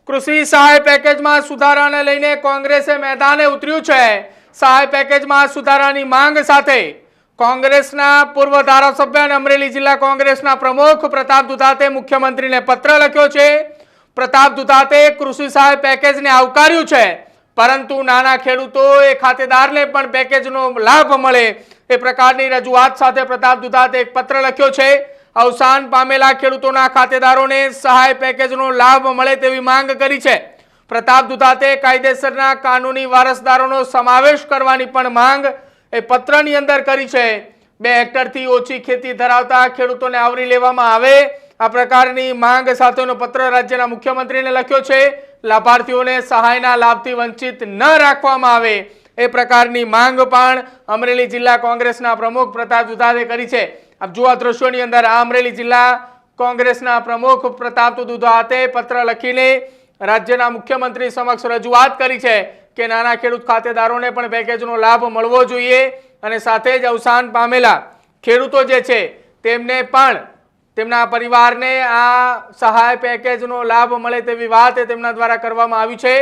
કૃષિ સહાય પેકેજમાં સુધારાને લઈને કોંગ્રેસે મેદાને ઉતર્યું છે। સહાય પેકેજમાં સુધારાની માંગ સાથે કોંગ્રેસના પૂર્વ ધારાસભ્ય અને અમરેલી જિલ્લા કોંગ્રેસના પ્રમુખ પ્રતાપ દુધાતે મુખ્યમંત્રીને પત્ર લખ્યો છે। પ્રતાપ દુધાતે કૃષિ સહાય પેકેજને આવકાર્યું છે, પરંતુ નાના ખેડૂતોએ ખાતેદારને પણ પેકેજનો લાભ મળે એ પ્રકારની રજૂઆત સાથે પ્રતાપ દુધાતે એક પત્ર લખ્યો છે। અવસાન પામેલા ખેડૂતોના ખાતેદારોને સહાય પેકેજનો લાભ મળે તેવી માંગ કરી છે। પ્રતાપ દુધાતે કાયદેસરના કાનૂની વારસદારોનો સમાવેશ કરવાની પણ માંગ એ પત્રની અંદર કરી છે। 2 હેક્ટરથી ઓછી ખેતી ધરાવતા ખેડૂતોને આવરી લેવામાં આવે આ પ્રકારની માંગ સાથેનો પત્ર રાજ્યના મુખ્યમંત્રીને લખ્યો છે। લાભાર્થીઓને સહાયના લાભથી વંચિત ન રાખવામાં આવે એ પ્રકારની માંગ પણ અમરેલી જિલ્લા કોંગ્રેસના પ્રમુખ પ્રતાપ દુધાતે કરી છે। આપ જુઓ દ્રશ્યોની અંદર આ અમરેલી જિલ્લા કોંગ્રેસના પ્રમુખ પ્રતાપ દુધાતે પત્ર લખીને રાજ્યના મુખ્યમંત્રી સમક્ષ રજૂઆત કરી છે કે નાના ખેડૂત ખાતેદારોને પણ પેકેજનો લાભ મળવો જોઈએ અને સાથે જ અવસાન પામેલા ખેડૂતો જે છે તેમને પણ તેમના પરિવારને આ સહાય પેકેજનો લાભ મળે તેવી વાત તેમના દ્વારા કરવામાં આવી છે।